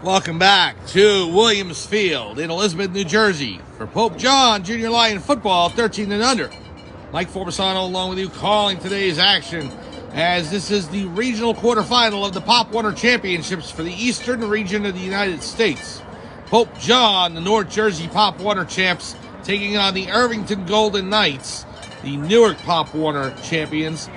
Welcome back to Williams Field in Elizabeth, New Jersey for Pope John Junior Lion Football 13 and under. Mike Forbesano along with you calling today's action as this is the regional quarterfinal of the Pop Warner Championships for the Eastern region of the United States. Pope John, the North Jersey Pop Warner champs, taking on the Irvington Golden Knights, the Newark Pop Warner champions.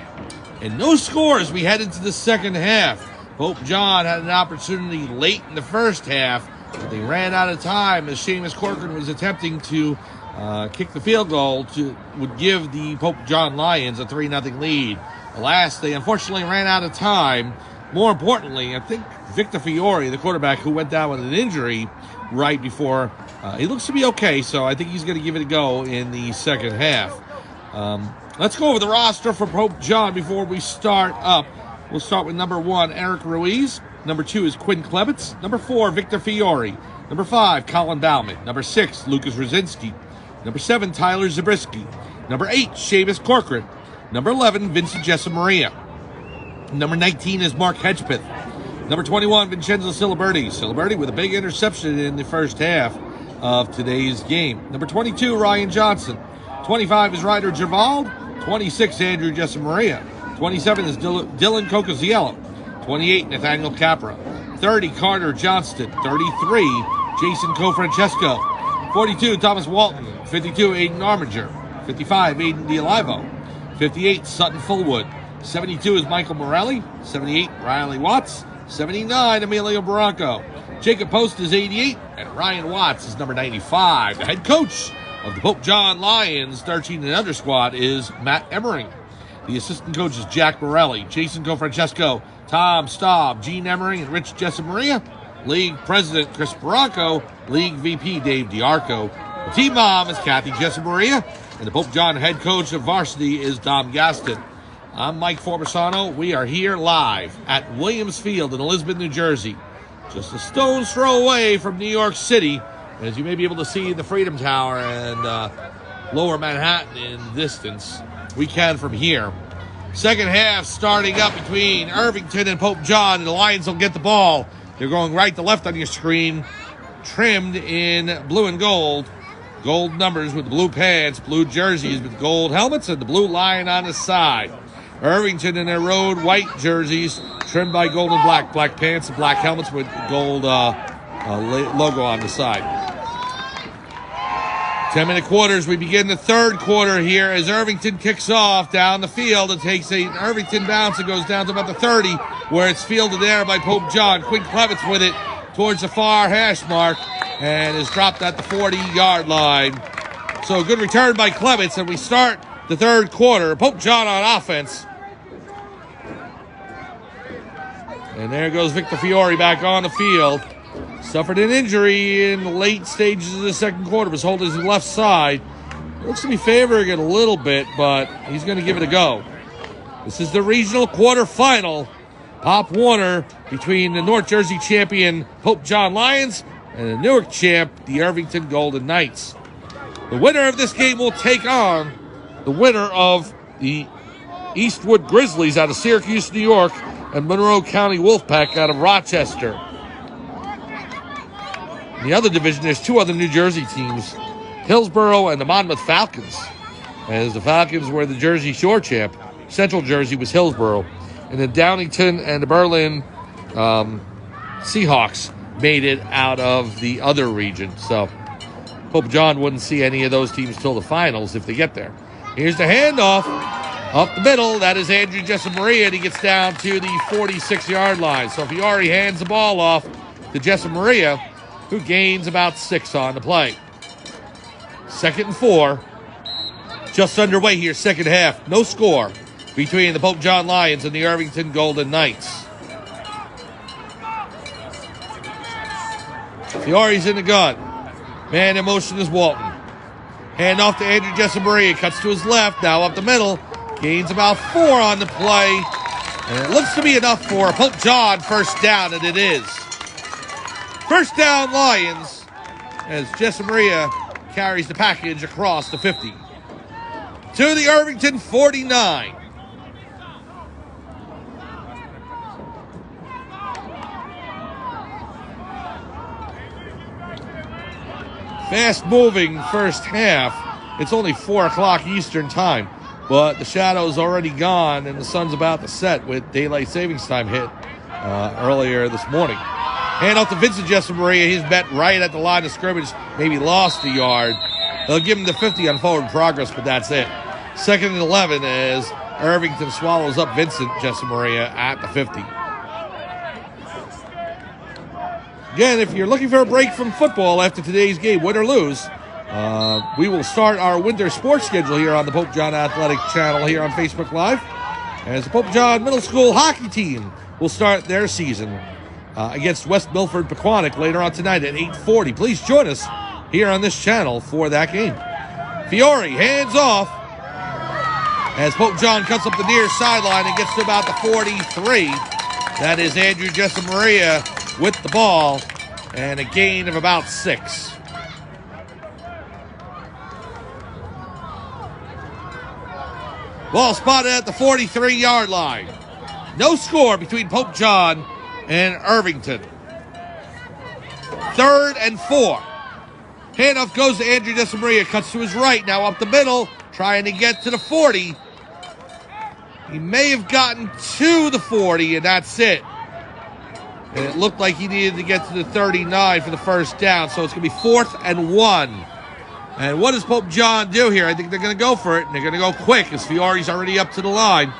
And no scores, we head into the second half. Pope John had an opportunity late in the first half, but they ran out of time as Seamus Corcoran was attempting to kick the field goal would give the Pope John Lions a 3-0 lead. Alas, they unfortunately ran out of time. More importantly, I think Victor Fiore, the quarterback who went down with an injury right before, he looks to be okay, so I think he's going to give it a go in the second half. Let's go over the roster for Pope John before we start up. We'll start with number 1, Eric Ruiz. Number 2 is Quinn Klebitz. Number 4, Victor Fiore. Number 5, Colin Bauman. Number 6, Lucas Rosinski. Number 7, Tyler Zabriskie. Number 8, Seamus Corcoran. Number 11, Vincent Jessamaria. Number 19 is Mark Hedgepeth. Number 21, Vincenzo Siliberti. Siliberti with a big interception in the first half of today's game. Number 22, Ryan Johnson. 25 is Ryder Gervald. 26, Andrew Jessamaria. 27 is Dylan Cocoziello. 28, Nathaniel Capra. 30, Carter Johnston. 33, Jason Cofrancesco. 42, Thomas Walton. 52, Aiden Arminger. 55, Aiden D'Olivo. 58, Sutton Fullwood. 72 is Michael Morelli. 78, Riley Watts. 79, Emilio Barranco. Jacob Post is 88, and Ryan Watts is number 95. The head coach of the Pope John Lions 13 and under squad is Matt Emmering. The assistant coach is Jack Morelli, Jason Cofrancesco, Tom Staub, Gene Emmering, and Rich Jessamaria. League president Chris Barranco. League VP Dave DiArco. The team mom is Kathy Jessamaria. And the Pope John head coach of varsity is Dom Gaston. I'm Mike Forbesano. We are here live at Williams Field in Elizabeth, New Jersey. Just a stone's throw away from New York City. As you may be able to see the Freedom Tower and Lower Manhattan in the distance. We can from here. Second half starting up between Irvington and Pope John, and the Lions will get the ball. They're going right to left on your screen, trimmed in blue and gold. Gold numbers with the blue pants, blue jerseys with gold helmets, and the blue lion on the side. Irvington in their road white jerseys, trimmed by gold and black pants and black helmets with gold logo on the side. 10-minute quarters. We begin the third quarter here as Irvington kicks off down the field. It takes an Irvington bounce and goes down to about the 30, where it's fielded there by Pope John. Quinn Klebitz with it towards the far hash mark and is dropped at the 40-yard line. So a good return by Klebitz, and we start the third quarter. Pope John on offense. And there goes Victor Fiore back on the field. Suffered an injury in the late stages of the second quarter. Was holding his left side. Looks to be favoring it a little bit, but he's going to give it a go. This is the regional quarterfinal. Pop Warner between the North Jersey champion Pope John Lions and the Newark champ, the Irvington Golden Knights. The winner of this game will take on the winner of the Eastwood Grizzlies out of Syracuse, New York, and Monroe County Wolfpack out of Rochester. In the other division, there's two other New Jersey teams, Hillsborough and the Monmouth Falcons. As the Falcons were the Jersey Shore champ, Central Jersey was Hillsborough. And the Downington and the Berlin Seahawks made it out of the other region. So Pope John wouldn't see any of those teams till the finals if they get there. Here's the handoff up the middle. That is Andrew Jessamaria, and he gets down to the 46-yard line. So Fiore hands the ball off to Jessamaria, who gains about 6 on the play. 2nd and 4. Just underway here, second half. No score between the Pope John Lions and the Irvington Golden Knights. Fiore's in the gun. Man in motion is Walton. Hand off to Andrew Jessamaria. Cuts to his left, now up the middle. Gains about 4 on the play. And it looks to be enough for Pope John first down, and it is. First down Lions as Jessamaria carries the package across the 50. To the Irvington 49. Fast-moving first half. It's only 4 o'clock Eastern time, but the shadow's already gone and the sun's about to set with daylight savings time hit earlier this morning. Hand off to Vincent Jessamaria. He's met right at the line of scrimmage. Maybe lost a yard. They'll give him the 50 on forward progress, but that's it. 2nd and 11 as Irvington swallows up Vincent Jessamaria at the 50. Again, if you're looking for a break from football after today's game, win or lose, we will start our winter sports schedule here on the Pope John Athletic channel here on Facebook Live. As the Pope John Middle School hockey team will start their season against West Milford Pequannock later on tonight at 8:40. Please join us here on this channel for that game. Fiore hands off as Pope John cuts up the near sideline and gets to about the 43. That is Andrew Jessamaria with the ball and a gain of about 6. Ball spotted at the 43-yard line. No score between Pope John and Irvington. 3rd and 4. Handoff goes to Andrew Jessamaria, cuts to his right, now up the middle, trying to get to the 40. He may have gotten to the 40, and that's it. And it looked like he needed to get to the 39 for the first down, so it's going to be 4th and 1. And what does Pope John do here? I think they're going to go for it, and they're going to go quick as Fiore's already up to the line.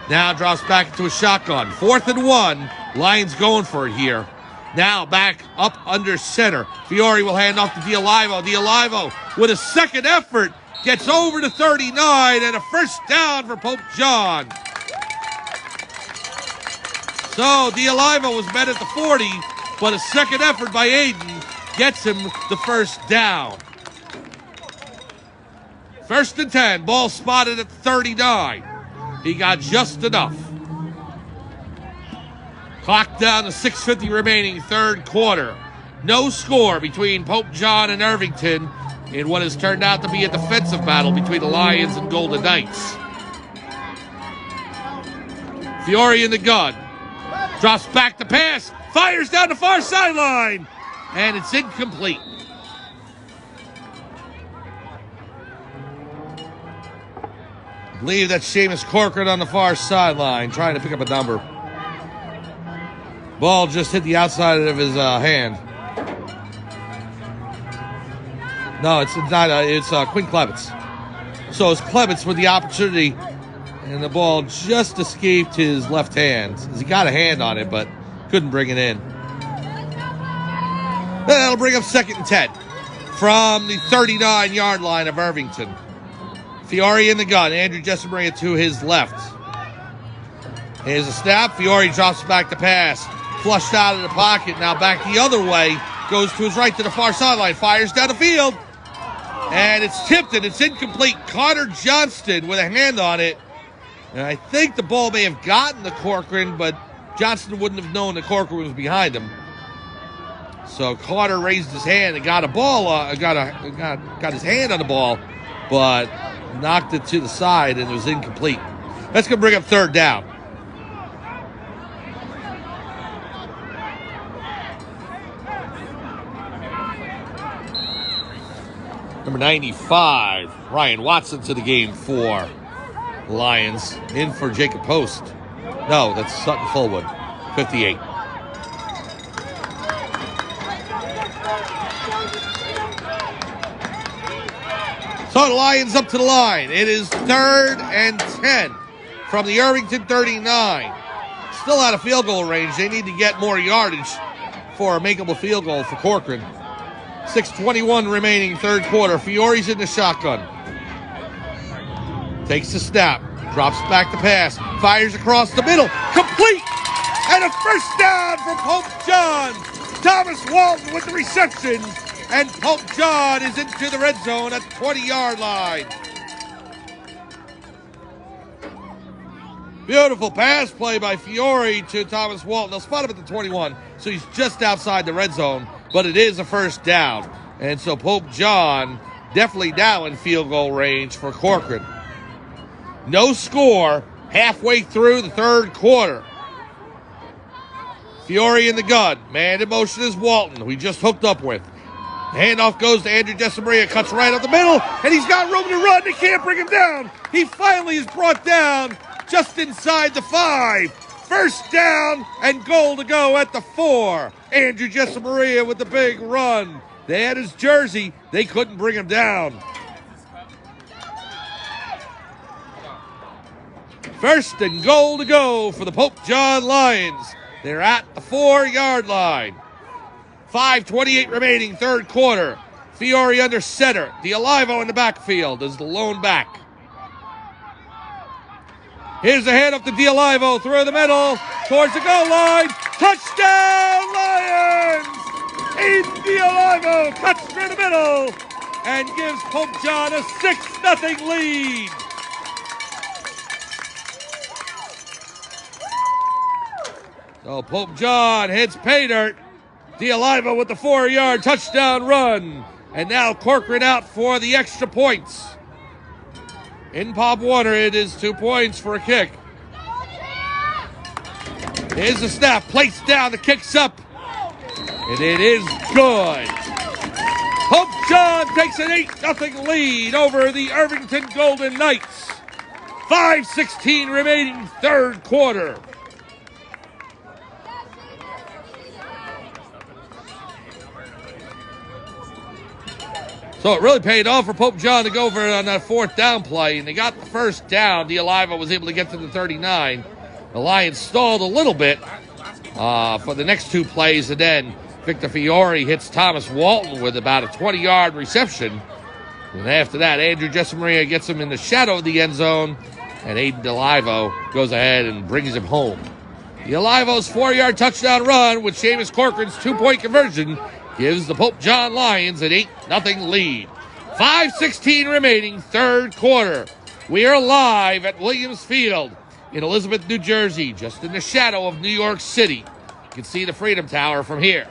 Now drops back into a shotgun. 4th and 1. Lions going for it here. Now back up under center. Fiore will hand off to D'Olivo. D'Olivo with a second effort gets over to 39 and a first down for Pope John. So D'Olivo was met at the 40, but a second effort by Aiden gets him the first down. 1st and 10. Ball spotted at 39. He got just enough. Clock down to 6:50 remaining, 3rd quarter. No score between Pope John and Irvington in what has turned out to be a defensive battle between the Lions and Golden Knights. Fiore in the gun. Drops back to pass. Fires down the far sideline. And it's incomplete. I believe that's Seamus Corcoran on the far sideline trying to pick up a number. Ball just hit the outside of his hand. No, it's not. It's Quinn Klebitz. So it's Klebitz with the opportunity, and the ball just escaped his left hand. He got a hand on it, but couldn't bring it in. That'll bring up 2nd and 10 from the 39-yard line of Irvington. Fiore in the gun. Andrew Jessamaria to his left. Here's a snap. Fiore drops back to pass. Flushed out of the pocket. Now back the other way. Goes to his right to the far sideline. Fires down the field. And it's tipped and it's incomplete. Connor Johnston with a hand on it. And I think the ball may have gotten to Corcoran, but Johnston wouldn't have known that Corcoran was behind him. So Carter raised his hand and got a ball, got his hand on the ball, but knocked it to the side and it was incomplete. That's going to bring up 3rd down. Number 95, Ryan Watson to the game for Lions. In for Jacob Post. No, that's Sutton Fullwood, 58. So the Lions up to the line. It is 3rd and 10 from the Irvington 39. Still out of field goal range. They need to get more yardage for a makeable field goal for Corcoran. 6:21 remaining, 3rd quarter. Fiore's in the shotgun. Takes the snap. Drops back to pass. Fires across the middle. Complete! And a first down for Pope John. Thomas Walton with the reception. And Pope John is into the red zone at the 20-yard line. Beautiful pass play by Fiore to Thomas Walton. They'll spot him at the 21, so he's just outside the red zone, but it is a first down. And so Pope John definitely now in field goal range for Corcoran. No score halfway through the 3rd quarter. Fiore in the gun. Man in motion is Walton, who he just hooked up with. Handoff goes to Andrew Desamaria, cuts right up the middle, and he's got room to run. They can't bring him down. He finally is brought down just inside the 5. First down and goal to go at the 4. Andrew Desamaria with the big run. They had his jersey. They couldn't bring him down. First and goal to go for the Pope John Lions. They're at the 4-yard line. 5:28 remaining, third quarter. Fiore under center. D'Olivo in the backfield is the lone back. Here's the handoff to D'Olivo through the middle, towards the goal line. Touchdown, Lions! Aiden D'Olivo cuts through the middle and gives Pope John a 6-0 lead. So Pope John hits pay dirt. D'Olivo with the 4-yard touchdown run. And now Corcoran out for the extra points. In Pop Warner, it is 2 points for a kick. Here's the snap. Placed down. The kick's up. And it is good. Pope John takes an 8-0 lead over the Irvington Golden Knights. 5:16 remaining, third quarter. So it really paid off for Pope John to go for it on that fourth down play, and they got the first down. D'Olivo was able to get to the 39. The Lions stalled a little bit for the next 2 plays, and then Victor Fiore hits Thomas Walton with about a 20-yard reception. And after that, Andrew Desamaria gets him in the shadow of the end zone, and Aiden D'Olivo goes ahead and brings him home. D'Olivo's 4-yard touchdown run with Seamus Corcoran's 2-point conversion gives the Pope John Lions an 8-0 lead. 5:16 remaining, third quarter. We are live at Williams Field in Elizabeth, New Jersey, just in the shadow of New York City. You can see the Freedom Tower from here.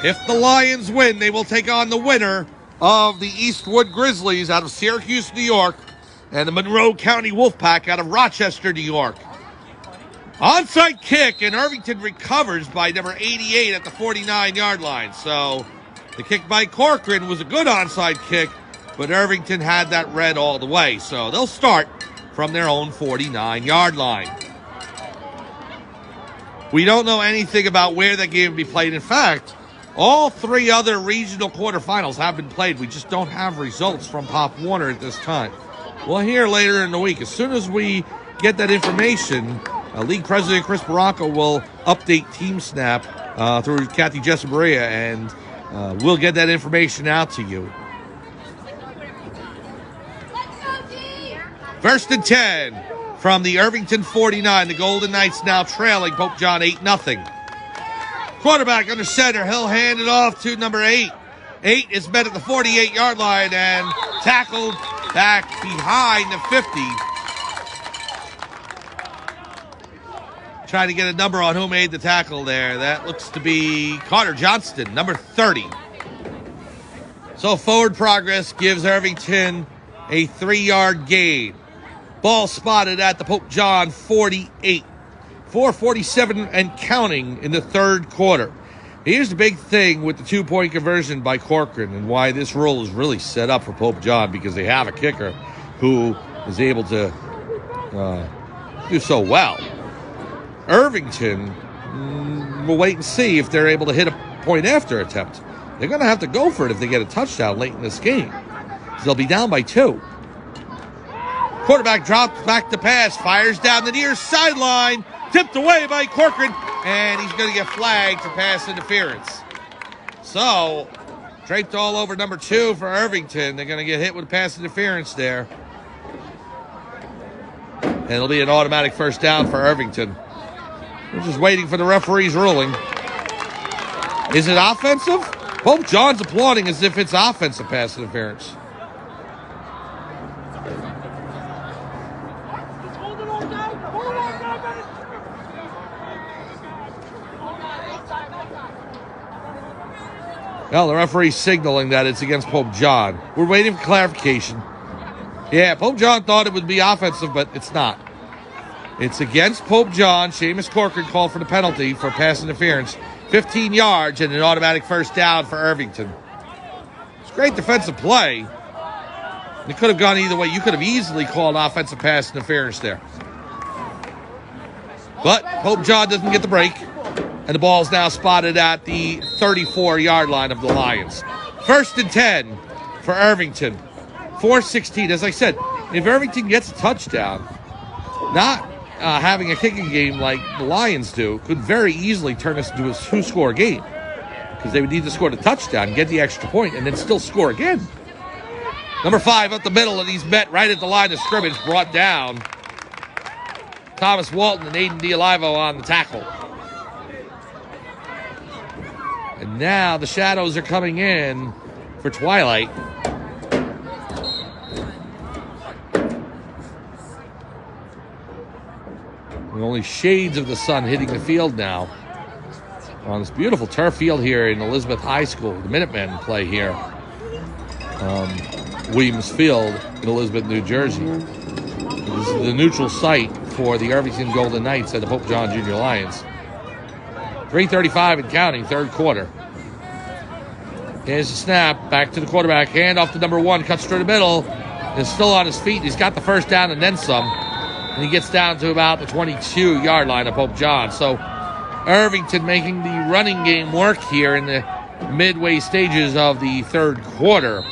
If the Lions win, they will take on the winner of the Eastwood Grizzlies out of Syracuse, New York, and the Monroe County Wolfpack out of Rochester, New York. Onside kick, and Irvington recovers by number 88 at the 49-yard line. So the kick by Corcoran was a good onside kick, but Irvington had that red all the way. So they'll start from their own 49-yard line. We don't know anything about where that game will be played. In fact, all 3 other regional quarterfinals have been played. We just don't have results from Pop Warner at this time. We'll hear later in the week. As soon as we get that information, League President Chris Barranco will update Team Snap through Kathy Jesamaria, and we'll get that information out to you. First and 10 from the Irvington 49. The Golden Knights now trailing Pope John 8-0. Quarterback under center. He'll hand it off to number 8. 8 is met at the 48-yard line and tackled back behind the 50. Trying to get a number on who made the tackle there. That looks to be Carter Johnston, number 30. So forward progress gives Irvington a 3-yard gain. Ball spotted at the Pope John 48. 4:47 and counting in the third quarter. Here's the big thing with the 2-point conversion by Corcoran and why this rule is really set up for Pope John, because they have a kicker who is able to do so well. Irvington, we'll wait and see if they're able to hit a point after attempt. They're going to have to go for it if they get a touchdown late in this game. They'll be down by 2. Quarterback drops back to pass, fires down the near sideline, tipped away by Corcoran, and he's going to get flagged for pass interference. So, draped all over number 2 for Irvington. They're going to get hit with pass interference there. And it'll be an automatic first down for Irvington. We're just waiting for the referee's ruling. Is it offensive? Pope John's applauding as if it's offensive pass interference. Well, the referee's signaling that it's against Pope John. We're waiting for clarification. Yeah, Pope John thought it would be offensive, but it's not. It's against Pope John. Seamus Corcoran called for the penalty for pass interference. 15 yards and an automatic first down for Irvington. It's great defensive play. It could have gone either way. You could have easily called offensive pass interference there. But Pope John doesn't get the break. And the ball is now spotted at the 34-yard line of the Lions. 1st and 10 for Irvington. 4:16. As I said, if Irvington gets a touchdown, not having a kicking game like the Lions do could very easily turn this into a two-score game, because they would need to score the touchdown, get the extra point, and then still score again. Number 5 up the middle, and he's met right at the line of scrimmage, brought down. Thomas Walton and Aiden D'Olivo on the tackle. And now the shadows are coming in for twilight. And only shades of the sun hitting the field now. On this beautiful turf field here in Elizabeth High School. The Minutemen play here. Williams Field in Elizabeth, New Jersey. This is the neutral site for the Irvington Golden Knights and the Pope John Junior Lions. 3:35 and counting, third quarter. Here's the snap, back to the quarterback, hand off to number 1, cuts through the middle, is still on his feet. He's got the first down and then some. And he gets down to about the 22-yard line of Pope John. So Irvington making the running game work here in the midway stages of the third quarter.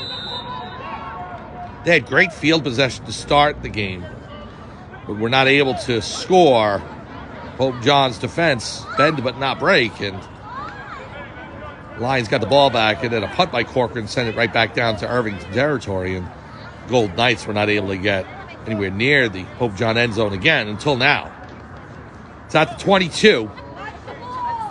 They had great field possession to start the game, but were not able to score. Pope John's defense bend but not break, and Lions got the ball back, and then a punt by Corcoran sent it right back down to Irvington territory, and Gold Knights were not able to get anywhere near the Pope John end zone again until now. It's at the 22.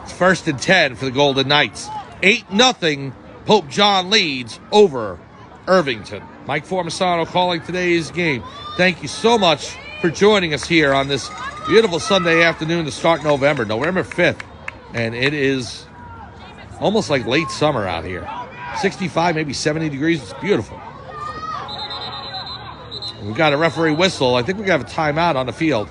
It's 1st and 10 for the Golden Knights. 8-0 Pope John leads over Irvington. Mike Formisano calling today's game. Thank you so much for joining us here on this beautiful Sunday afternoon to start November 5th. And it is almost like late summer out here. 65, maybe 70 degrees. It's beautiful. We've got a referee whistle. I think we got a timeout on the field.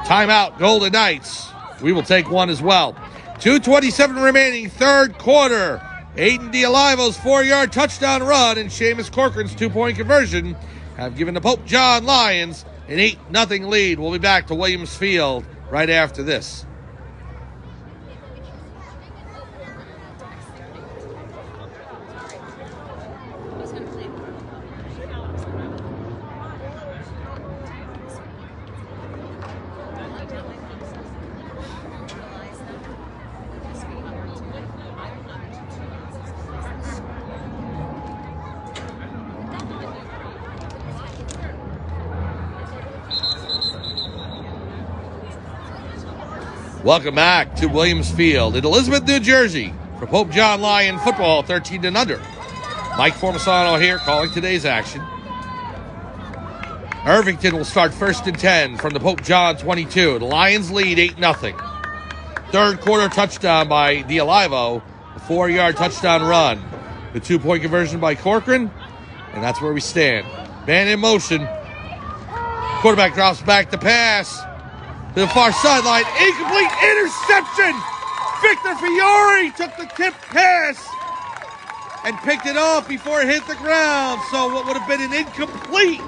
Timeout, Golden Knights. We will take one as well. 2:27 remaining, third quarter. Aiden D'Olivo's 4-yard touchdown run and Seamus Corcoran's 2-point conversion have given the Pope John Lions an 8-0 lead. We'll be back to Williams Field right after this. Welcome back to Williams Field in Elizabeth, New Jersey for Pope John Lion football, 13 and under. Mike Formisano here calling today's action. Irvington will start 1st and 10 from the Pope John 22. The Lions lead 8-0. Third quarter touchdown by D'Olivo, a 4-yard touchdown run. The 2-point conversion by Corcoran, and that's where we stand. Man in motion. Quarterback drops back to pass. To the far sideline, incomplete, interception! Victor Fiore took the tip pass and picked it off before it hit the ground. So what would have been an incomplete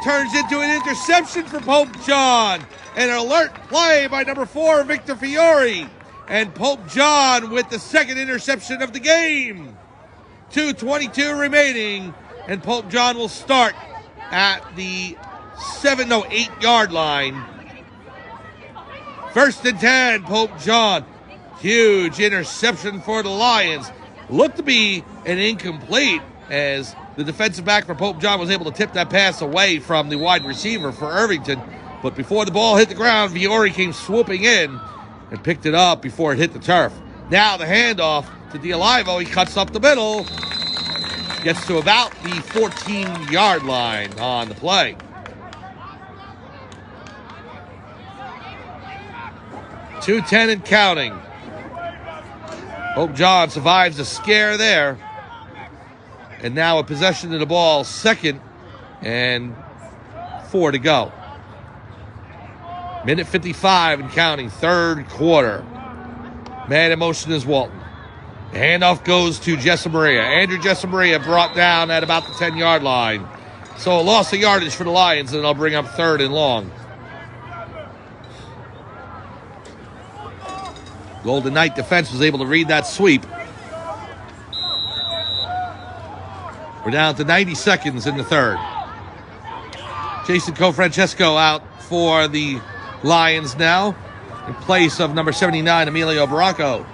turns into an interception for Pope John. An alert play by number 4, Victor Fiore. And Pope John with the second interception of the game. 2:22 remaining, and Pope John will start at the 8-yard line. 1st and 10, Pope John. Huge interception for the Lions. Looked to be an incomplete as the defensive back for Pope John was able to tip that pass away from the wide receiver for Irvington. But before the ball hit the ground, Fiore came swooping in and picked it up before it hit the turf. Now the handoff to D'Olivo. He cuts up the middle. Gets to about the 14-yard line on the play. .210 and counting. Pope John survives a scare there. And now a possession of the ball, 2nd and 4 to go. Minute 55 and counting, third quarter. Man in motion is Walton. The handoff goes to Jessamaria. Andrew Jessamaria brought down at about the 10-yard line. So a loss of yardage for the Lions, and they'll bring up third and long. Golden Knight defense was able to read that sweep. We're down to 90 seconds in the third. Jason Cofrancesco out for the Lions now, in place of number 79, Emilio Barranco.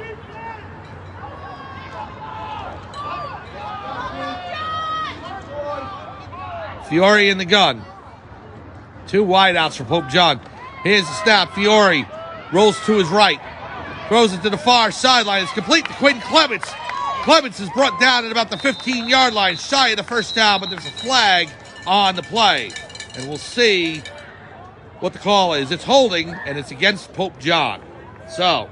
Fiore in the gun. Two wideouts for Pope John. Here's the snap. Fiore rolls to his right. Throws it to the far sideline. It's complete to Quentin Clements. Clements is brought down at about the 15-yard line, shy of the first down, but there's a flag on the play. And we'll see what the call is. It's holding, and it's against Pope John. So,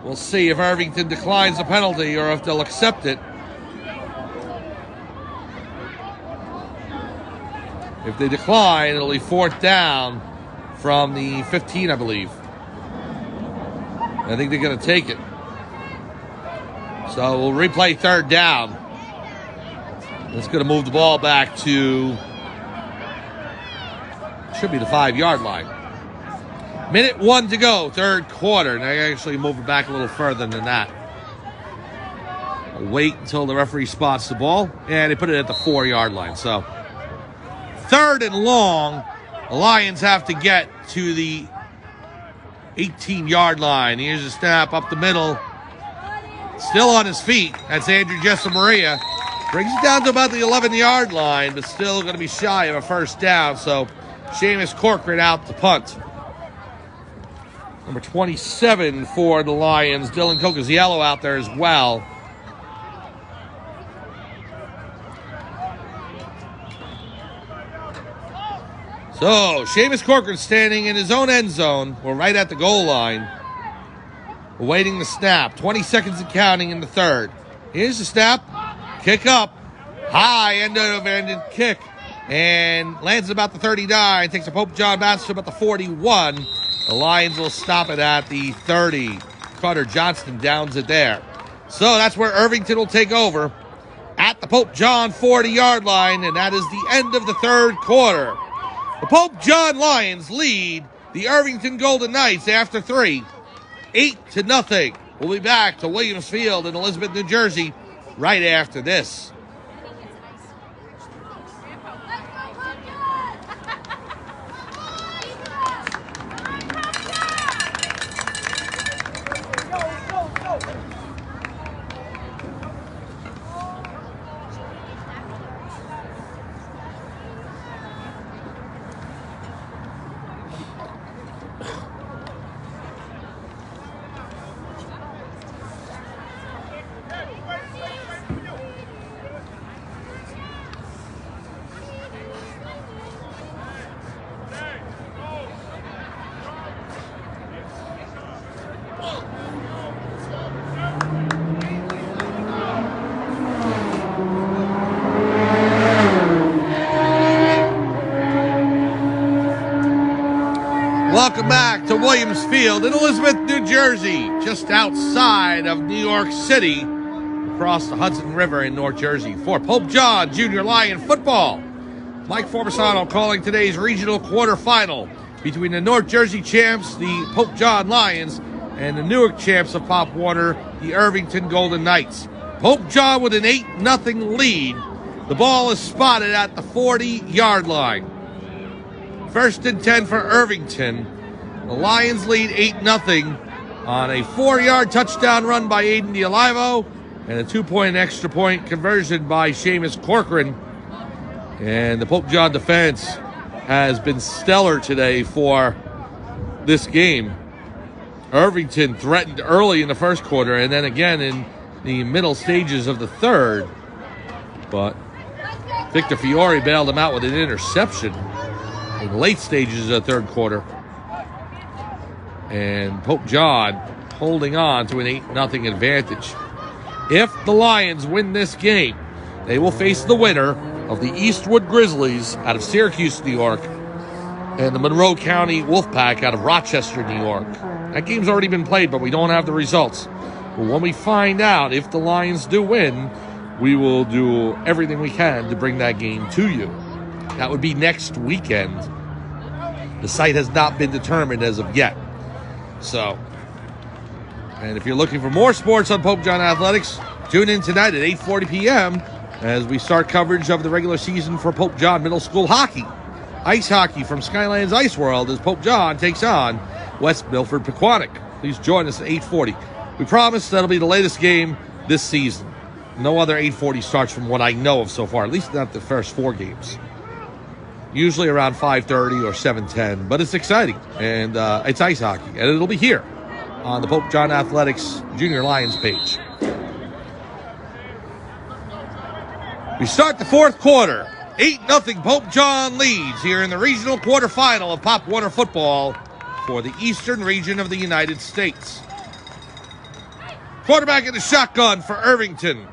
we'll see if Irvington declines the penalty or if they'll accept it. If they decline, it'll be fourth down from the 15, I believe. I think they're going to take it. So we'll replay third down. That's going to move the ball back to, should be the 5-yard line. Minute 1 to go, third quarter. And they actually move it back a little further than that. We'll wait until the referee spots the ball. And they put it at the 4-yard line. So third and long, the Lions have to get to the 18-yard line. Here's a snap up the middle. Still on his feet. That's Andrew Jessamaria. Brings it down to about the 11-yard line, but still going to be shy of a first down. So Seamus Corcoran out to punt. Number 27 for the Lions. Dylan Cocaziello out there as well. So, Seamus Corcoran standing in his own end zone. We're right at the goal line. Awaiting the snap. 20 seconds and counting in the third. Here's the snap. Kick up. High end-of-ended kick. And lands about the 39. Takes a Pope John bounce to about the 41. The Lions will stop it at the 30. Carter Johnston downs it there. So that's where Irvington will take over at the Pope John 40-yard line. And that is the end of the third quarter. The Pope John Lions lead the Irvington Golden Knights after 3, 8-0. We'll be back to Williams Field in Elizabeth, New Jersey, right after this. Welcome back to Williams Field in Elizabeth, New Jersey, just outside of New York City, across the Hudson River in North Jersey. For Pope John Junior Lion football, Mike Forbesano calling today's regional quarterfinal between the North Jersey champs, the Pope John Lions, and the Newark champs of Pop Warner, the Irvington Golden Knights. Pope John with an 8-0 lead. The ball is spotted at the 40-yard line. First and 10 for Irvington. The Lions lead 8-0 on a 4-yard touchdown run by Aiden DiOlivo and a 2-point extra point conversion by Seamus Corcoran. And the Pope John defense has been stellar today for this game. Irvington threatened early in the first quarter and then again in the middle stages of the third. But Victor Fiore bailed him out with an interception in the late stages of the third quarter. And Pope John holding on to an 8-0 advantage. If the Lions win this game, they will face the winner of the Eastwood Grizzlies out of Syracuse, New York, and the Monroe County Wolfpack out of Rochester, New York. That game's already been played, but we don't have the results. But when we find out if the Lions do win, we will do everything we can to bring that game to you. That would be next weekend. The site has not been determined as of yet. So, and if you're looking for more sports on Pope John Athletics, tune in tonight at 8:40 p.m. as we start coverage of the regular season for Pope John Middle School hockey. Ice hockey from Skylands Ice World as Pope John takes on West Milford Pequannock. Please join us at 8:40. We promise that'll be the latest game this season. No other 8:40 starts from what I know of so far, at least not the first 4 games. Usually around 5:30 or 7:10, but it's exciting, and it's ice hockey, and it'll be here on the Pope John Athletics Junior Lions page. We start the fourth quarter. 8-0 Pope John leads here in the regional quarterfinal of Pop Warner football for the Eastern region of the United States. Quarterback in the shotgun for Irvington.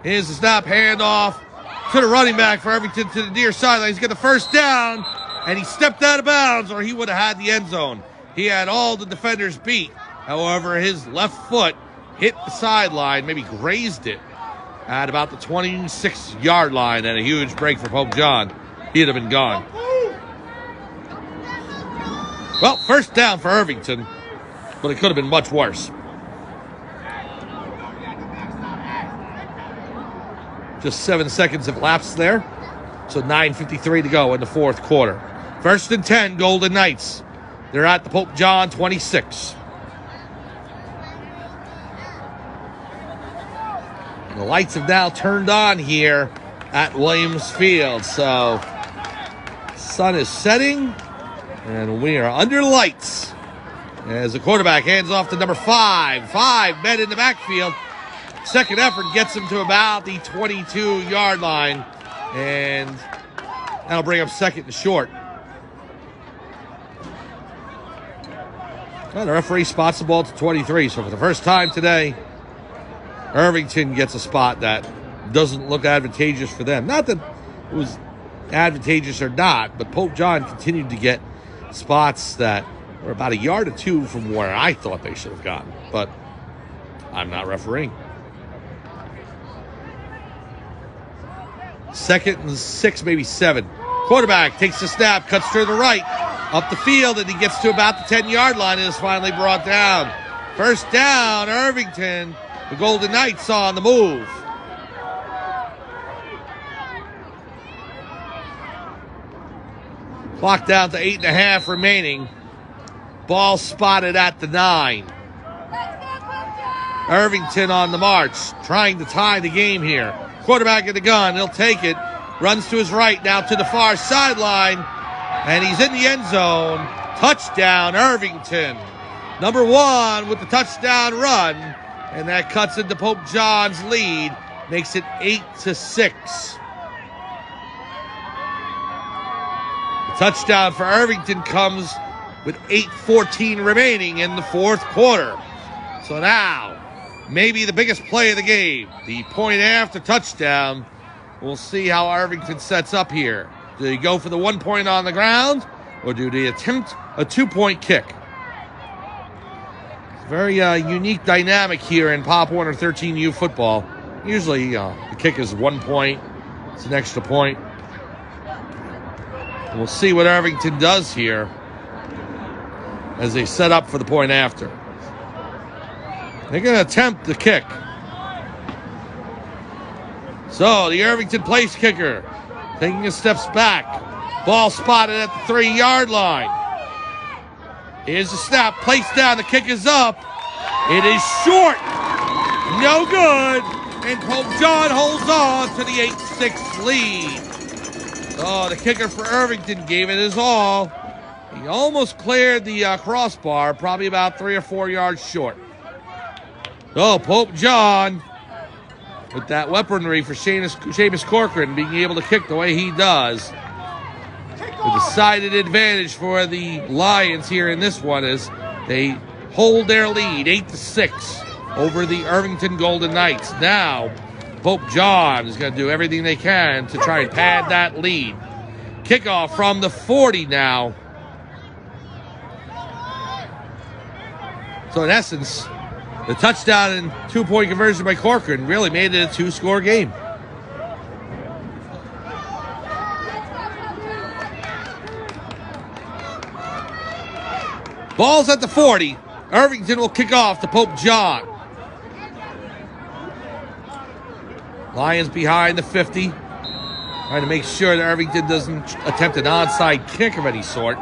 Here's the snap handoff to the running back for Irvington to the near sideline. He's got the first down, and he stepped out of bounds, or he would have had the end zone. He had all the defenders beat. However, his left foot hit the sideline, maybe grazed it at about the 26-yard line, and a huge break for Pope John. He'd have been gone. Well, first down for Irvington, but it could have been much worse. Just 7 seconds have lapsed there. So 9:53 to go in the fourth quarter. 1st and 10, Golden Knights. They're at the Pope John 26. And the lights have now turned on here at Williams Field. So sun is setting, and we are under lights. As the quarterback hands off to number 5. 5 men in the backfield. Second effort gets him to about the 22-yard line, and that'll bring up second and short. Well, the referee spots the ball to 23, so for the first time today, Irvington gets a spot that doesn't look advantageous for them. Not that it was advantageous or not, but Pope John continued to get spots that were about a yard or two from where I thought they should have gotten, but I'm not refereeing. 2nd and 6, maybe 7. Quarterback takes the snap, cuts to the right, up the field, and he gets to about the 10-yard line and is finally brought down. First down, Irvington. The Golden Knights on the move. Clock down to 8.5 remaining. Ball spotted at the 9. Irvington on the march, trying to tie the game here. Quarterback in the gun, he'll take it. Runs to his right, now to the far sideline. And he's in the end zone. Touchdown, Irvington. Number 1 with the touchdown run. And that cuts into Pope John's lead. Makes it 8-6. The touchdown for Irvington comes with 8:14 remaining in the fourth quarter. So now, maybe the biggest play of the game, the point after touchdown. We'll see how Irvington sets up here. Do they go for the 1 point on the ground, or do they attempt a 2-point kick? Very unique dynamic here in Pop Warner 13U football. Usually the kick is 1 point. It's an extra point. We'll see what Irvington does here as they set up for the point after. They're going to attempt the kick. So the Irvington place kicker taking his steps back. Ball spotted at the 3-yard line. Here's the snap, placed down, the kick is up. It is short. No good. And Pope John holds on to the 8-6 lead. Oh, the kicker for Irvington gave it his all. He almost cleared the crossbar, probably about 3 or 4 yards short. Oh, Pope John, with that weaponry for Seamus Corcoran, being able to kick the way he does. The decided advantage for the Lions here in this one is they hold their lead 8-6 over the Irvington Golden Knights. Now, Pope John is going to do everything they can to try and pad that lead. Kickoff from the 40 now. So in essence, the touchdown and 2-point conversion by Corcoran really made it a 2-score game. Ball's at the 40. Irvington will kick off to Pope John. Lions behind the 50. Trying to make sure that Irvington doesn't attempt an onside kick of any sort.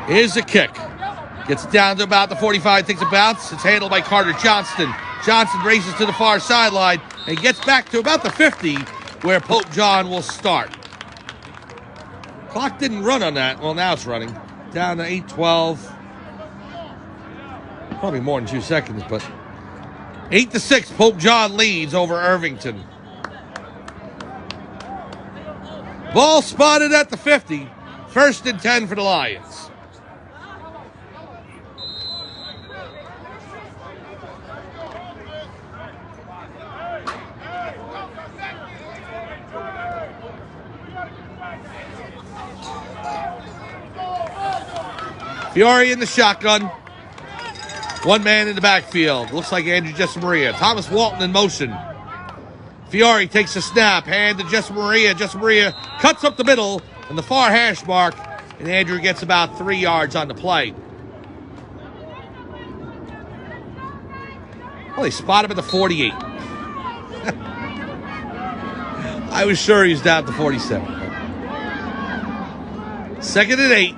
Here's the kick. Gets it down to about the 45, takes a bounce. It's handled by Carter Johnston. Johnson races to the far sideline and gets back to about the 50 where Pope John will start. Clock didn't run on that. Well, now it's running. Down to 8:12. Probably more than 2 seconds, but 8-6, Pope John leads over Irvington. Ball spotted at the 50. 1st and 10 for the Lions. Fiore in the shotgun. One man in the backfield. Looks like Andrew Jessamaria. Thomas Walton in motion. Fiore takes a snap. Hand to Jessamaria. Jessamaria cuts up the middle in the far hash mark. And Andrew gets about 3 yards on the play. Well, they spot him at the 48. I was sure he was down at the 47. 2nd and 8.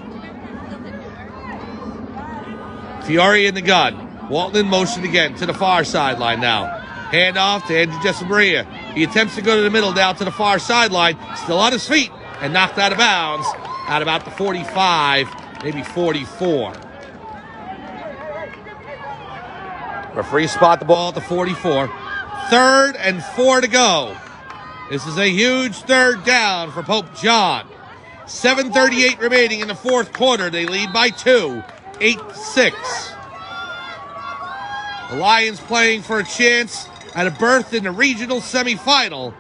Fiore in the gun. Walton in motion again to the far sideline now. Hand off to Andrew Jessamaria. He attempts to go to the middle down to the far sideline. Still on his feet and knocked out of bounds at about the 45, maybe 44. Referee spot the ball at the 44. 3rd and 4 to go. This is a huge 3rd down for Pope John. 7:38 remaining in the 4th quarter. They lead by 2. 8-6. The Lions playing for a chance at a berth in the regional semifinal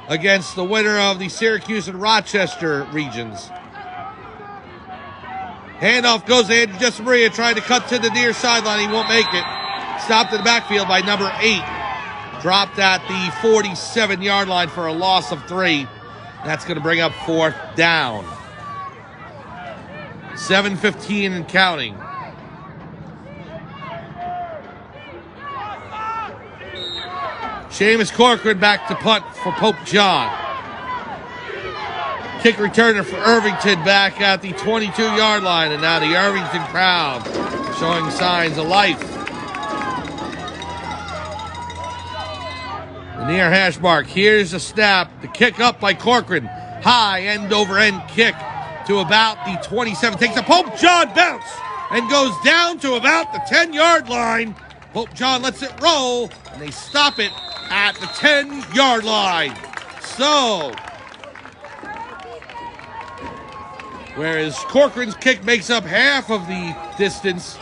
against the winner of the Syracuse and Rochester regions. Handoff goes to Andrew Jessamaria trying to cut to the near sideline. He won't make it. Stopped in the backfield by number 8. Dropped at the 47-yard line for a loss of 3. That's going to bring up 4th down. 7:15 and counting. Seamus Corcoran back to punt for Pope John. Kick returner for Irvington back at the 22-yard line. And now the Irvington crowd showing signs of life. The near hash mark. Here's a snap. The kick up by Corcoran. High end-over-end kick to about the 27. Takes a Pope John bounce and goes down to about the 10-yard line. Pope John lets it roll, and they stop it at the 10-yard line. So, whereas Corcoran's kick makes up half of the distance,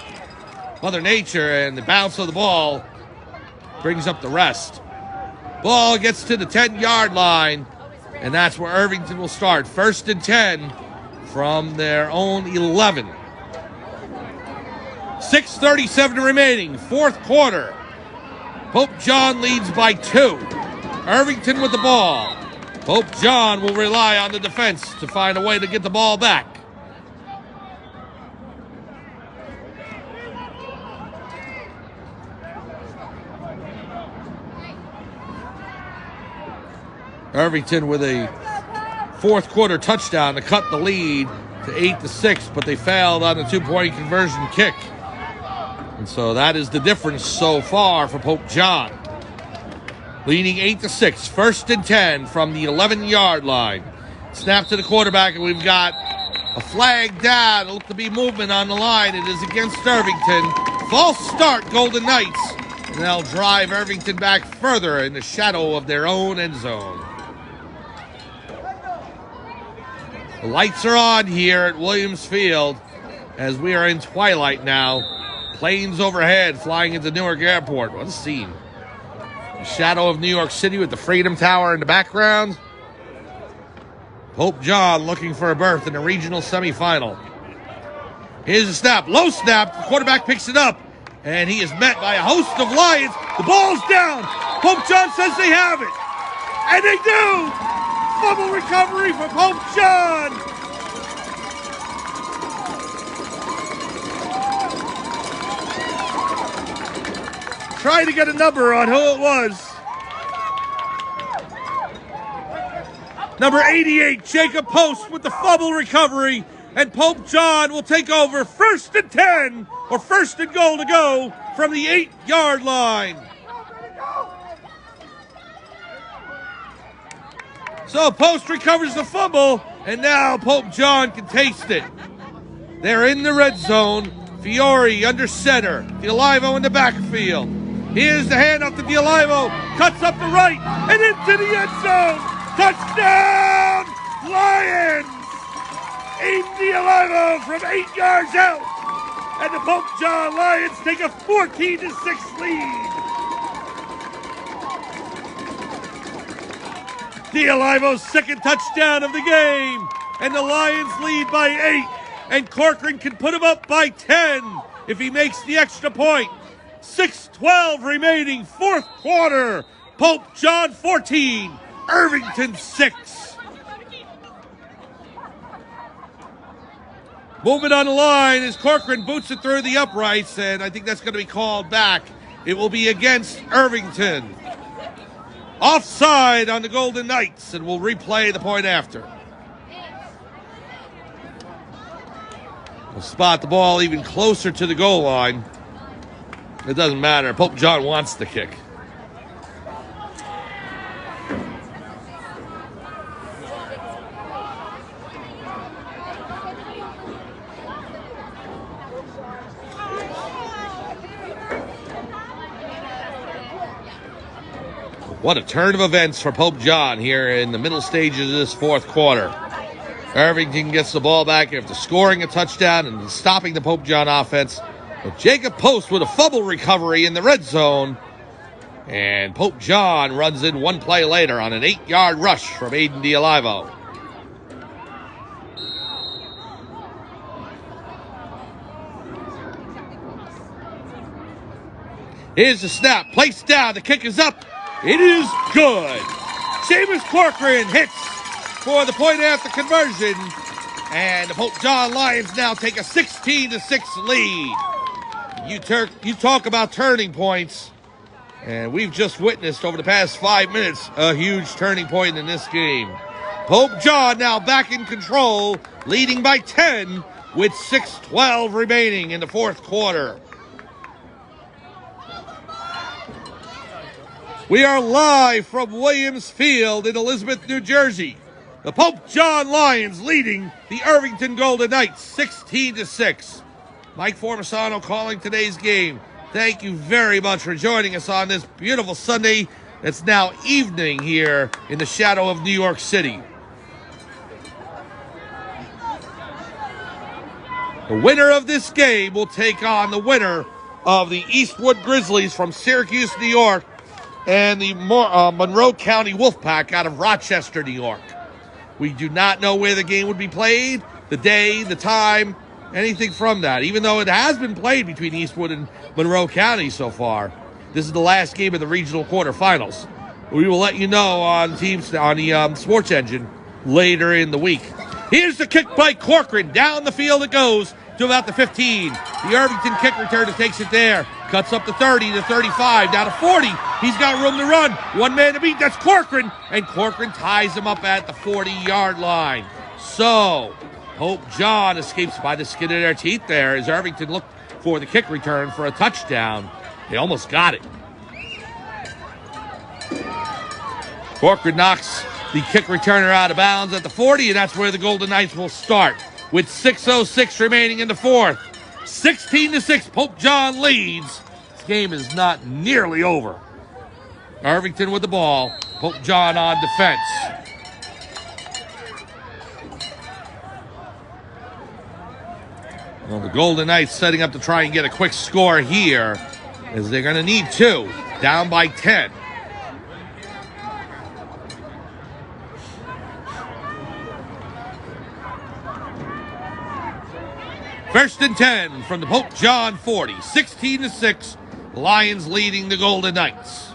Mother Nature and the bounce of the ball brings up the rest. Ball gets to the 10-yard line, and that's where Irvington will start. 1st and 10 from their own 11. 6:37 remaining, 4th quarter. Pope John leads by 2. Irvington with the ball. Pope John will rely on the defense to find a way to get the ball back. Irvington with a 4th quarter touchdown to cut the lead to 8-6, but they failed on the 2-point conversion kick. And so that is the difference so far for Pope John. Leading 8-6, 1st and 10 from the 11-yard line. Snap to the quarterback, and we've got a flag down. It looked to be movement on the line. It is against Irvington. False start, Golden Knights. And they'll drive Irvington back further in the shadow of their own end zone. The lights are on here at Williams Field as we are in twilight now. Planes overhead flying into Newark Airport. What a scene. The shadow of New York City with the Freedom Tower in the background. Pope John looking for a berth in the regional semifinal. Here's a snap. Low snap. The quarterback picks it up. And he is met by a host of Lions. The ball's down. Pope John says they have it. And they do. Fumble recovery for Pope John. Trying to get a number on who it was. Number 88, Jacob Post with the fumble recovery. And Pope John will take over 1st and 10, or 1st and goal to go from the 8-yard line. So Post recovers the fumble, and now Pope John can taste it. They're in the red zone. Fiore under center. DeLivo in the backfield. Here's the handoff to DeLivo. Cuts up the right and into the end zone. Touchdown, Lions! Aiden DeLivo from 8 yards out. And the Pope John Lions take a 14-6 lead. DeLivo's second touchdown of the game. And the Lions lead by 8. And Corcoran can put him up by 10 if he makes the extra point. 6:12 remaining, fourth quarter. Pope John 14, Irvington 6. Movement on the line as Corcoran boots it through the uprights, and I think that's going to be called back. It will be against Irvington. Offside on the Golden Knights, and we'll replay the point after. We'll spot the ball even closer to the goal line. It doesn't matter. Pope John wants the kick. What a turn of events for Pope John here in the middle stages of this fourth quarter. Irvington gets the ball back after scoring a touchdown and stopping the Pope John offense. But Jacob Post with a fumble recovery in the red zone. And Pope John runs in one play later on an 8-yard rush from Aiden DeLivo. Here's the snap. Placed down. The kick is up. It is good. Seamus Corcoran hits for the point after conversion. And the Pope John Lions now take a 16-6 lead. You talk about turning points. And we've just witnessed over the past 5 minutes a huge turning point in this game. Pope John now back in control, leading by 10 with 6:12 remaining in the fourth quarter. We are live from Williams Field in Elizabeth, New Jersey. The Pope John Lions leading the Irvington Golden Knights 16-6. Mike Formisano calling today's game. Thank you very much for joining us on this beautiful Sunday. It's now evening here in the shadow of New York City. The winner of this game will take on the winner of the Eastwood Grizzlies from Syracuse, New York, and the Monroe County Wolfpack out of Rochester, New York. We do not know where the game would be played, the day, the time, anything from that. Even though it has been played between Eastwood and Monroe County so far, this is the last game of the regional quarterfinals. We will let you know on the Sports Engine later in the week. Here's the kick by Corcoran. Down the field it goes to about the 15. The Irvington kick returner takes it there. Cuts up to 30, to 35, down to 40. He's got room to run. One man to beat. That's Corcoran. And Corcoran ties him up at the 40-yard line. So, Pope John escapes by the skin of their teeth there as Irvington looked for the kick return for a touchdown. They almost got it. Corcoran knocks the kick returner out of bounds at the 40, and that's where the Golden Knights will start with 6:06 remaining in the fourth. 16-6, Pope John leads. This game is not nearly over. Irvington with the ball. Pope John on defense. Well, the Golden Knights setting up to try and get a quick score here, as they're going to need two. Down by 10. First and 10 from the Pope John 40. 16-6. Lions leading the Golden Knights.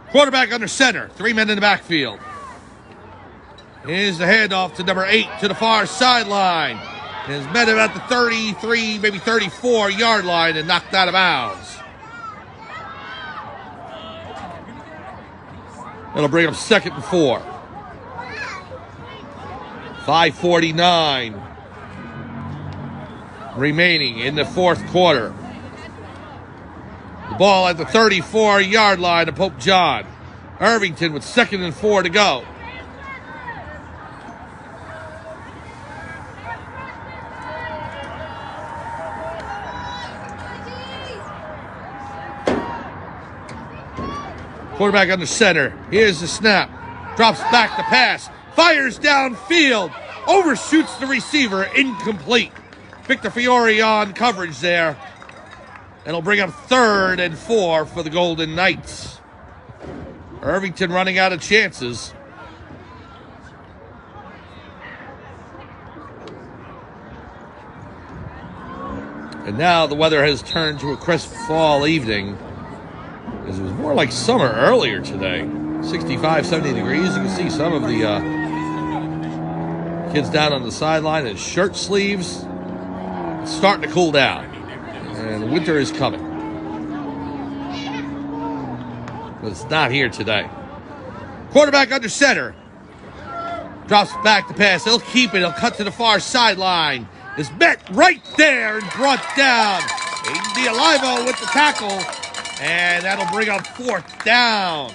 Quarterback under center. 3 men in the backfield. Here's the handoff to number 8 to the far sideline. Is met about the 33, maybe 34-yard line and knocked out of bounds. That'll bring up 2nd and 4. 5:49 remaining in the fourth quarter. The ball at the 34-yard line of Pope John. Irvington with 2nd and 4 to go. Quarterback under center. Here's the snap. Drops back to pass. Fires downfield. Overshoots the receiver. Incomplete. Victor Fiore on coverage there. It'll bring up 3rd and 4 for the Golden Knights. Irvington running out of chances. And now the weather has turned to a crisp fall evening. It was more like summer earlier today. 65, 70 degrees. You can see some of the kids down on the sideline in shirt sleeves. It's starting to cool down. And winter is coming. But it's not here today. Quarterback under center. Drops back to pass. He'll keep it. He'll cut to the far sideline. Is met right there and brought down. D'Alivo with the tackle. And that'll bring up 4th down.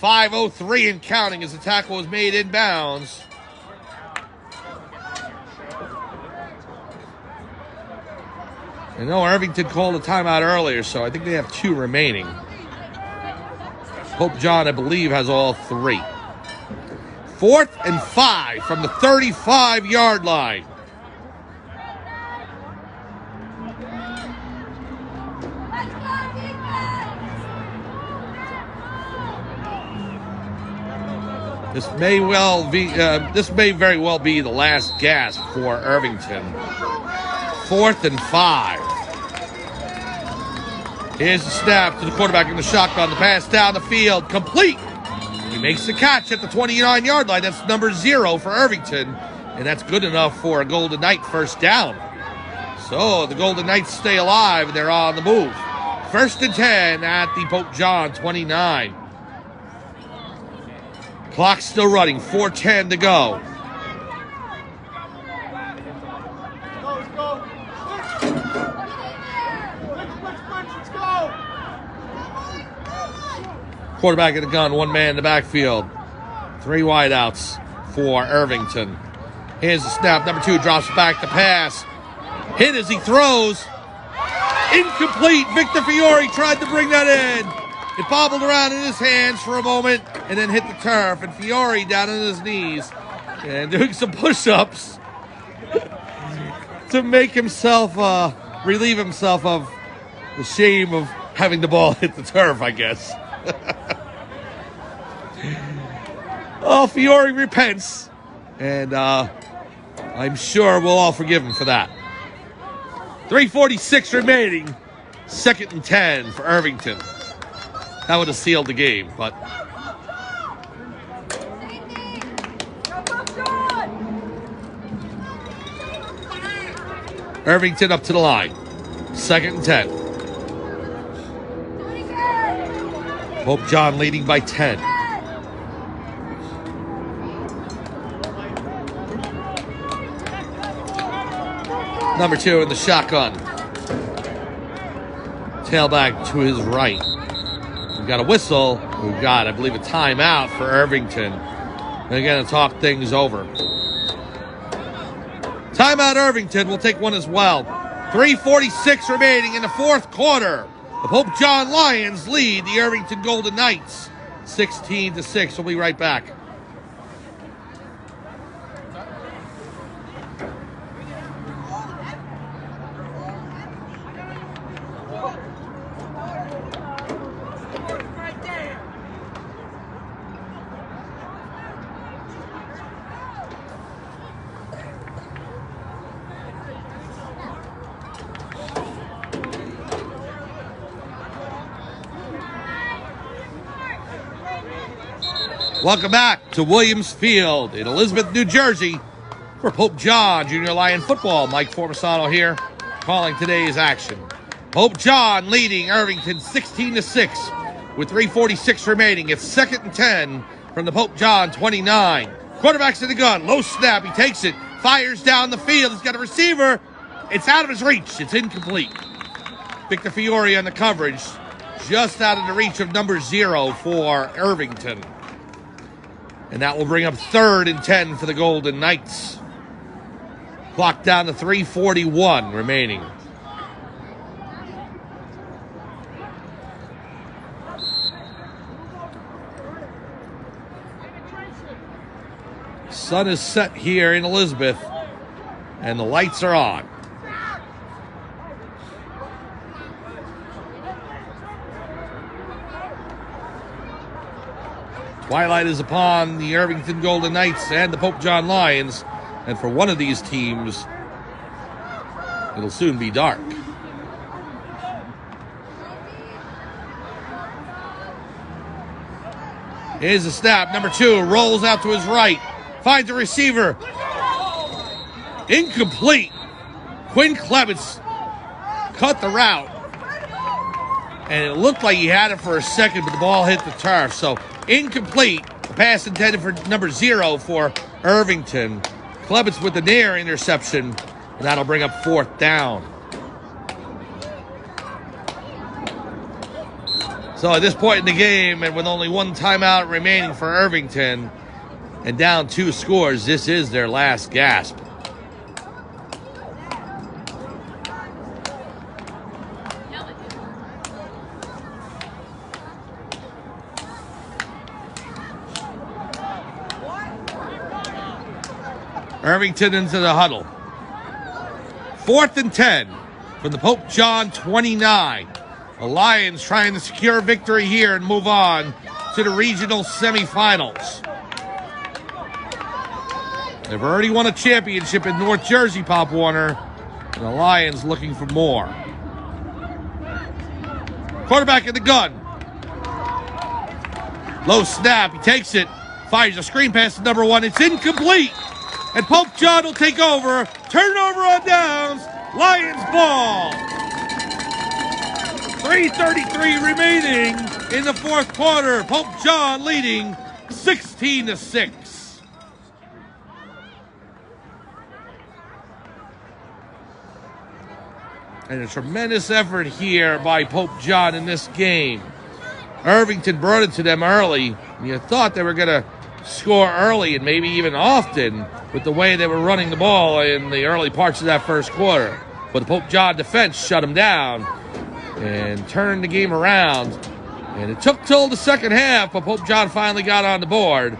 5:03 and counting as the tackle was made inbounds. I know Irvington called a timeout earlier, so I think they have 2 remaining. Pope John, I believe, has all 3. 4th and 5 from the 35-yard line. This may very well be the last gasp for Irvington. 4th and 5. Here's the snap to the quarterback in the shotgun. The pass down the field, complete. He makes the catch at the 29-yard line. That's number 0 for Irvington, and that's good enough for a Golden Knight first down. So the Golden Knights stay alive, and they're on the move. 1st and 10 at the Pope John 29. Clock still running, 4:10 to go. Quarterback in the gun, 1 man in the backfield. 3 wideouts for Irvington. Here's the snap. Number 2 drops back to pass. Hit as he throws. Incomplete. Victor Fiore tried to bring that in. It bobbled around in his hands for a moment and then hit the turf. And Fiore down on his knees and doing some push-ups to make himself, relieve himself of the shame of having the ball hit the turf, I guess. Oh, Fiore repents. And I'm sure we'll all forgive him for that. 3:46 remaining. 2nd and 10 for Irvington. That would have sealed the game, but Irvington up to the line. 2nd and 10. Pope John leading by 10. Number 2 in the shotgun. Tailback to his right. We've got a whistle. We've got, I believe, a timeout for Irvington. They're going to talk things over. Timeout Irvington. We'll take one as well. 3:46 remaining in the fourth quarter. The Pope John Lions lead the Irvington Golden Knights 16-6. We'll be right back. Welcome back to Williams Field in Elizabeth, New Jersey for Pope John Junior Lion football. Mike Formisano here calling today's action. Pope John leading Irvington 16-6 with 3:46 remaining. It's 2nd and 10 from the Pope John 29. Quarterback's in the gun. Low snap. He takes it. Fires down the field. He's got a receiver. It's out of his reach. It's incomplete. Victor Fiore on the coverage. Just out of the reach of number 0 for Irvington. And that will bring up 3rd and 10 for the Golden Knights. Clock down to 3:41 remaining. Sun is set here in Elizabeth, and the lights are on. Twilight is upon the Irvington Golden Knights and the Pope John Lions, and for one of these teams, it'll soon be dark. Here's the snap. Number 2 rolls out to his right, finds a receiver. Incomplete. Quinn Klebitz cut the route, and it looked like he had it for a second, but the ball hit the turf. So incomplete. A pass intended for number 0 for Irvington. Klebitz with the near interception, and that'll bring up 4th down. So at this point in the game, and with only one timeout remaining for Irvington, and down 2 scores, this is their last gasp. Irvington into the huddle. 4th and 10 from the Pope John 29. The Lions trying to secure victory here and move on to the regional semifinals. They've already won a championship in North Jersey, Pop Warner, and the Lions looking for more. Quarterback in the gun. Low snap. He takes it. Fires a screen pass to number 1. It's incomplete. And Pope John will take over. Turnover on downs. Lions ball. 3:33 remaining in the 4th quarter. Pope John leading 16-6. And a tremendous effort here by Pope John in this game. Irvington brought it to them early. You thought they were going to score early and maybe even often with the way they were running the ball in the early parts of that first quarter. But the Pope John defense shut them down and turned the game around. And it took till the second half, but Pope John finally got on the board.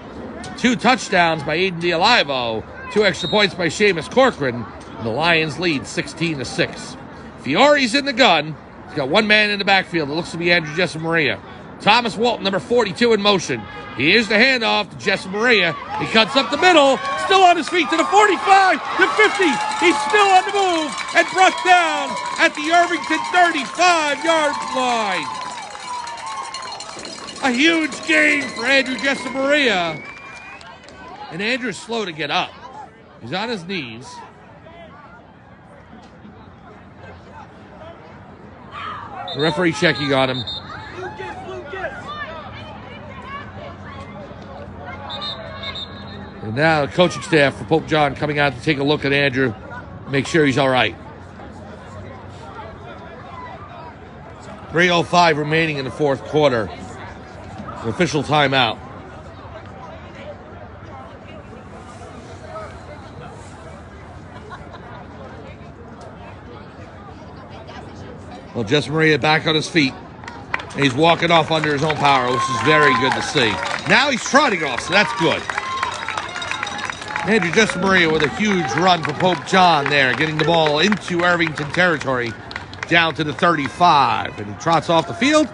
2 touchdowns by Aiden D'Olivo, 2 extra points by Seamus Corcoran, and the Lions lead 16-6. Fiore's in the gun. He's got 1 man in the backfield. It looks to be Andrew Jessamaria. Thomas Walton, number 42, in motion. Here's the handoff to Jessamaria. He cuts up the middle, still on his feet to the 45, the 50. He's still on the move and brought down at the Irvington 35-yard line. A huge gain for Andrew Jessamaria. And Andrew's slow to get up. He's on his knees. The referee checking on him. And now the coaching staff for Pope John coming out to take a look at Andrew, make sure he's all right. 3:05 remaining in the 4th quarter. An official timeout. Well, Jessamaria back on his feet. And he's walking off under his own power, which is very good to see. Now he's trotting off, so that's good. Andrew Jessamaria with a huge run for Pope John there, getting the ball into Irvington territory, down to the 35. And he trots off the field.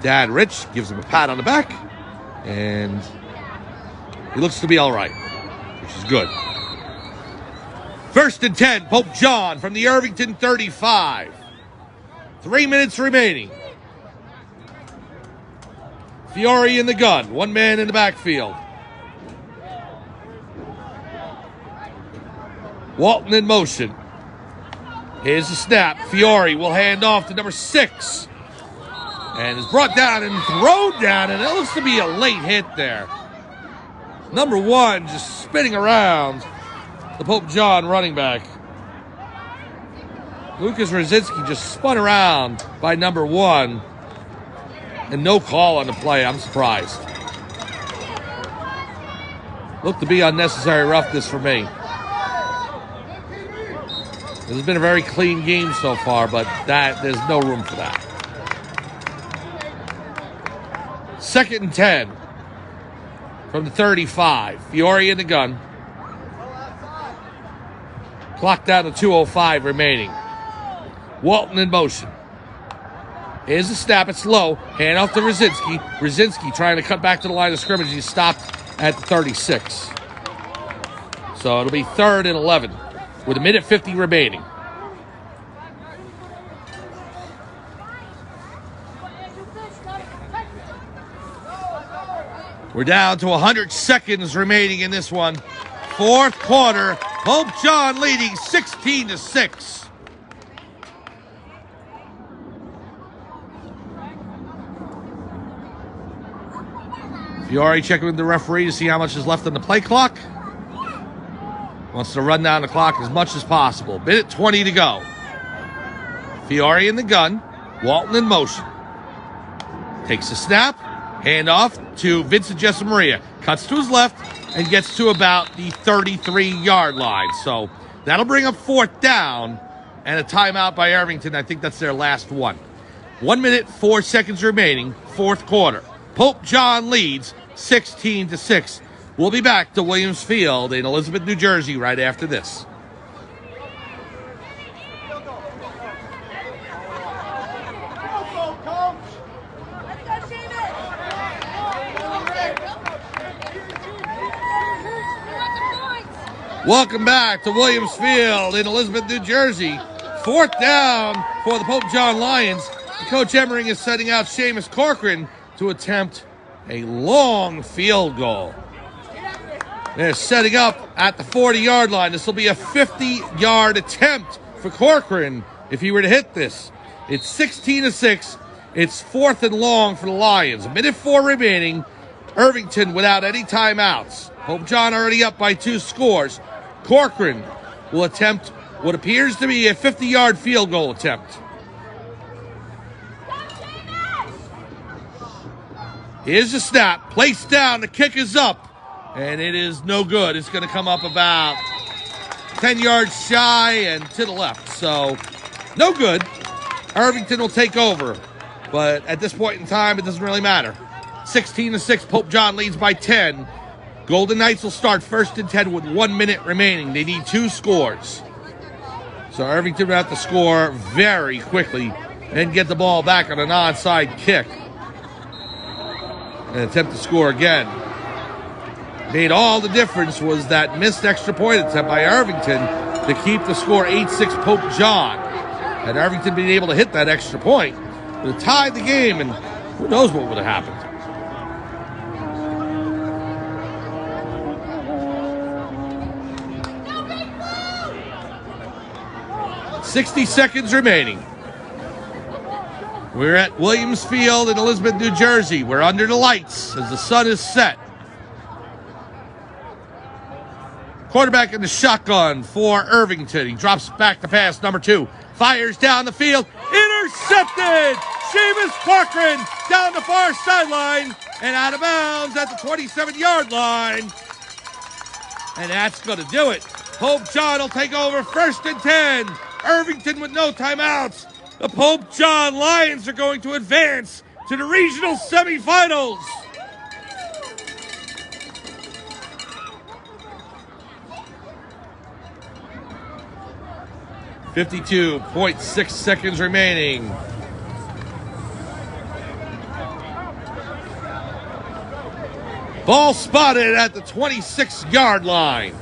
Dad Rich gives him a pat on the back, and he looks to be all right, which is good. 1st and 10, Pope John from the Irvington 35. 3 minutes remaining. Fiore in the gun. One man in the backfield. Walton in motion. Here's the snap. Fiore will hand off to number 6. And is brought down and thrown down, and it looks to be a late hit there. Number 1 just spinning around the Pope John running back. Lucas Rosinski just spun around by number 1. And no call on the play. I'm surprised. Looked to be unnecessary roughness for me. This has been a very clean game so far, but there's no room for that. 2nd and 10 from the 35. Fiore in the gun. Clock down to 2:05 remaining. Walton in motion. Here's the snap. It's low. Hand off to Rosinski. Rosinski trying to cut back to the line of scrimmage. He's stopped at the 36. So it'll be 3rd and 11 with 1:50 remaining. We're down to 100 seconds remaining in this one. 4th quarter. Pope John leading 16-6. Fiore checking with the referee to see how much is left on the play clock. Wants to run down the clock as much as possible. 1:20 to go. Fiore in the gun. Walton in motion. Takes a snap. Hand off to Vincent Jesamaria. Cuts to his left and gets to about the 33-yard line. So that'll bring up 4th down and a timeout by Irvington. I think that's their last one. 1 minute, 4 seconds remaining. 4th quarter. Pope John leads 16-6. We'll be back to Williams Field in Elizabeth, New Jersey right after this. Welcome back to Williams Field in Elizabeth, New Jersey. 4th down for the Pope John Lions. Coach Emmering is setting out Seamus Corcoran to attempt a long field goal. They're setting up at the 40-yard line. This will be a 50-yard attempt for Corcoran if he were to hit this. It's 16-6. It's 4th and long for the Lions. 1:04 remaining. Irvington without any timeouts. Pope John already up by 2 scores. Corcoran will attempt what appears to be a 50-yard field goal attempt. Here's the snap. Placed down. The kick is up. And it is no good. It's going to come up about 10 yards shy and to the left. So, no good. Irvington will take over. But at this point in time, it doesn't really matter. 16-6. Pope John leads by 10. Golden Knights will start 1st and 10 with 1 minute remaining. They need 2 scores. So Irvington will have to score very quickly and get the ball back on an onside kick. And attempt to score again. Made all the difference was that missed extra point attempt by Irvington to keep the score 8-6 Pope John. Had Irvington been able to hit that extra point, it would have tied the game, and who knows what would have happened. 60 seconds remaining. We're at Williams Field in Elizabeth, New Jersey. We're under the lights as the sun is set. Quarterback in the shotgun for Irvington. He drops back to pass, number 2. Fires down the field. Intercepted! Seamus Corcoran down the far sideline and out of bounds at the 27-yard line. And that's going to do it. Pope John will take over 1st and 10. Irvington with no timeouts. The Pope John Lions are going to advance to the regional semifinals. .6 seconds remaining. Ball spotted at the 26-yard line.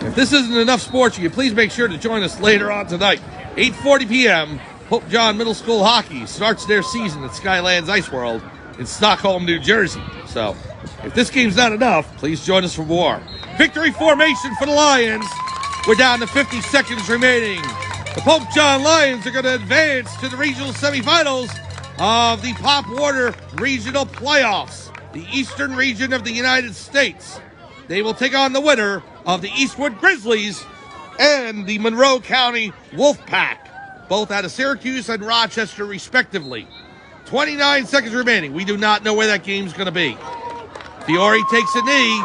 If this isn't enough sports, you please make sure to join us later on tonight. 8:40 p.m. Pope John Middle School Hockey starts their season at Skylands Ice World in Stockholm, New Jersey. So, if this game's not enough, please join us for more. Victory formation for the Lions. We're down to 50 seconds remaining. The Pope John Lions are going to advance to the regional semifinals of the Pop Warner Regional Playoffs, the Eastern region of the United States. They will take on the winner of the Eastwood Grizzlies and the Monroe County Wolfpack, both out of Syracuse and Rochester, respectively. 29 seconds remaining. We do not know where that game's going to be. Fiore takes a knee,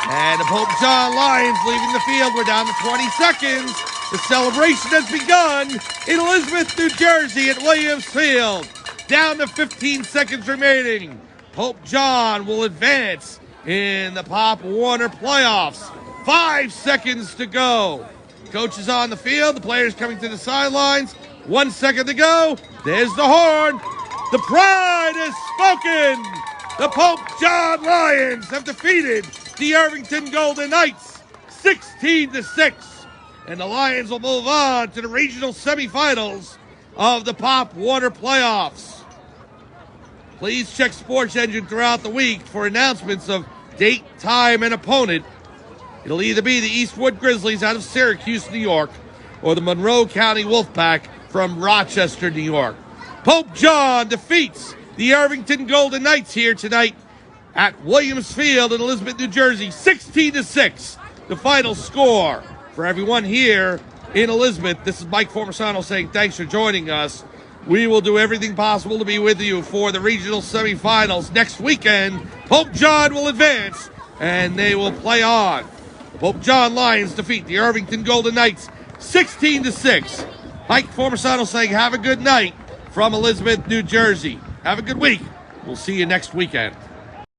and the Pope John Lions leaving the field. We're down to 20 seconds. The celebration has begun in Elizabeth, New Jersey at Williams Field. Down to 15 seconds remaining. Pope John will advance in the Pop Warner playoffs. 5 seconds to go. Coach is on the field. The players coming to the sidelines. 1 second to go. There's the horn. The pride is spoken. The Pope John Lions have defeated the Irvington Golden Knights 16-6. And the Lions will move on to the regional semifinals of the Pop Warner playoffs. Please check Sports Engine throughout the week for announcements of date, time, and opponent. It'll either be the Eastwood Grizzlies out of Syracuse, New York, or the Monroe County Wolfpack from Rochester, New York. Pope John defeats the Irvington Golden Knights here tonight at Williams Field in Elizabeth, New Jersey, 16-6. The final score. For everyone here in Elizabeth, this is Mike Formisano saying thanks for joining us. We will do everything possible to be with you for the regional semifinals next weekend. Pope John will advance, and they will play on. The Pope John Lions defeat the Irvington Golden Knights 16-6. Mike Formisano saying have a good night from Elizabeth, New Jersey. Have a good week. We'll see you next weekend.